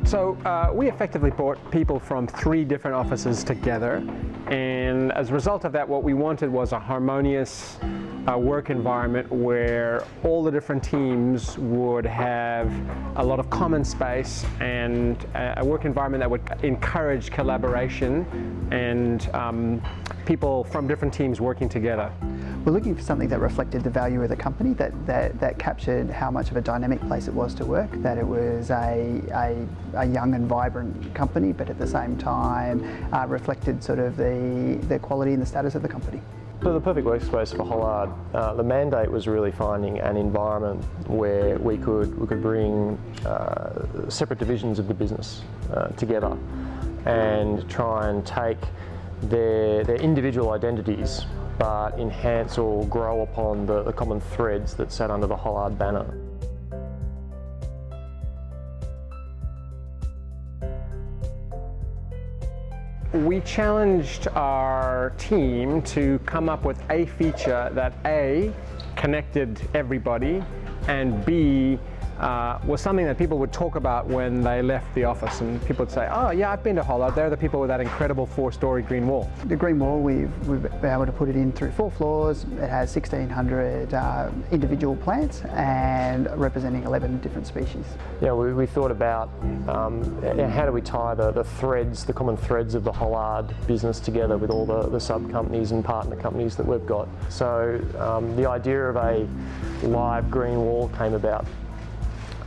So we effectively brought people from 3 different offices together, and as a result of that, what we wanted was a harmonious work environment where all the different teams would have a lot of common space and a work environment that would encourage collaboration and people from different teams working together. We're looking for something that reflected the value of the company, that captured how much of a dynamic place it was to work, that it was a young and vibrant company, but at the same time reflected sort of the quality and the status of the company. So the perfect workspace for Hollard, the mandate was really finding an environment where we could bring separate divisions of the business together and try and take their individual identities but enhance or grow upon the common threads that sat under the Hollard banner. We challenged our team to come up with a feature that A, connected everybody, and B, was something that people would talk about when they left the office, and people would say, oh yeah, I've been to Hollard, they're the people with that incredible 4-story green wall. The green wall, we've been able to put it in through 4 floors. It has 1,600 individual plants and representing 11 different species. Yeah, we thought about how do we tie the threads, the common threads of the Hollard business together with all the sub-companies and partner companies that we've got. So the idea of a live green wall came about.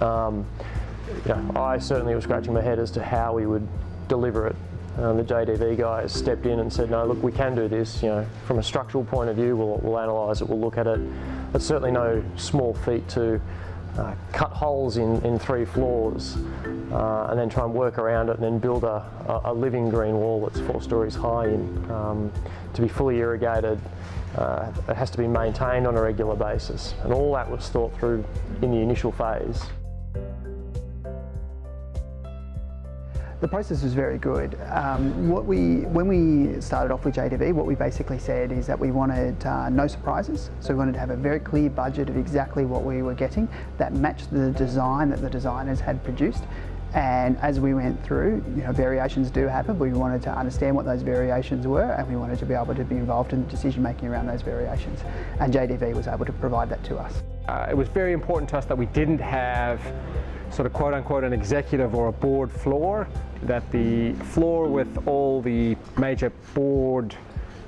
I certainly was scratching my head as to how we would deliver it. The JDV guys stepped in and said, no, look, we can do this. From a structural point of view, we'll analyse it, we'll look at it. It's certainly no small feat to cut holes in 3 floors and then try and work around it and then build a living green wall that's 4 stories high to be fully irrigated. It has to be maintained on a regular basis, and all that was thought through in the initial phase. The process was very good. When we started off with JDV, what we basically said is that we wanted no surprises. So we wanted to have a very clear budget of exactly what we were getting that matched the design that the designers had produced. And as we went through, variations do happen. We wanted to understand what those variations were, and we wanted to be able to be involved in the decision making around those variations. And JDV was able to provide that to us. It was very important to us that we didn't have sort of quote unquote an executive or a board floor, that the floor with all the major board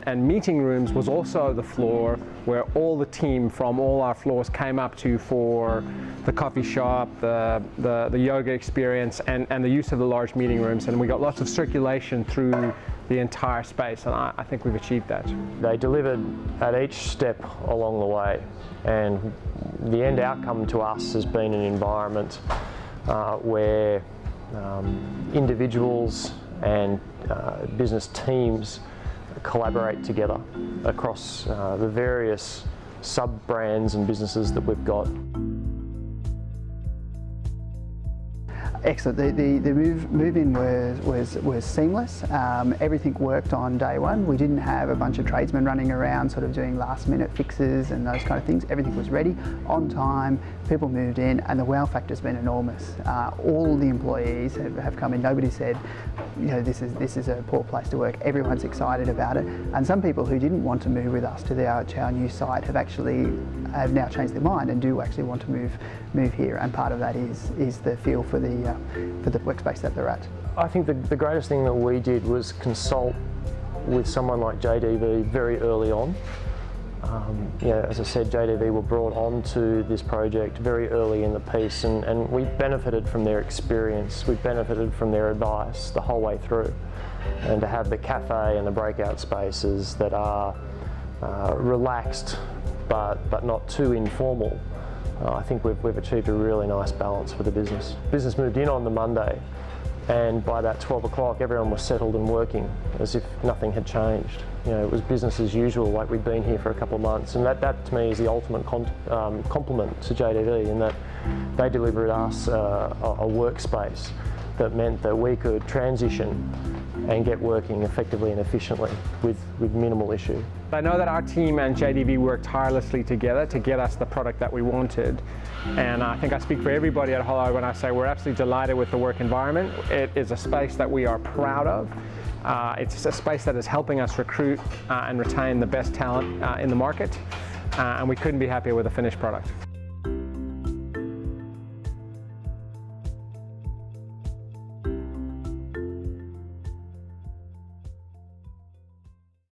and meeting rooms was also the floor where all the team from all our floors came up to for the coffee shop, the yoga experience, and the use of the large meeting rooms. And we got lots of circulation through the entire space, and I think we've achieved that. They delivered at each step along the way, and the end outcome to us has been an environment where individuals and business teams collaborate together across the various sub-brands and businesses that we've got. Excellent. The move-in was seamless. Everything worked on day one. We didn't have a bunch of tradesmen running around sort of doing last-minute fixes and those kind of things. Everything was ready, on time, people moved in, and the wow factor's been enormous. All the employees have come in. Nobody said, this is a poor place to work. Everyone's excited about it. And some people who didn't want to move with us to our new site have now changed their mind and do actually want to move here. And part of that is the feel for the workspace that they're at. I think the greatest thing that we did was consult with someone like JDV very early on. As I said, JDV were brought onto this project very early in the piece, and we benefited from their experience, we benefited from their advice the whole way through. And to have the cafe and the breakout spaces that are relaxed but not too informal, I think we've achieved a really nice balance for the business. Business moved in on the Monday, and by about 12 o'clock everyone was settled and working as if nothing had changed. It was business as usual, like we'd been here for a couple of months, and that to me is the ultimate compliment to JDV, in that they delivered us a workspace that meant that we could transition and get working effectively and efficiently with minimal issue. I know that our team and JDV worked tirelessly together to get us the product that we wanted, and I think I speak for everybody at Hollard when I say we're absolutely delighted with the work environment. It is a space that we are proud of. It's a space that is helping us recruit and retain the best talent in the market, and we couldn't be happier with the finished product.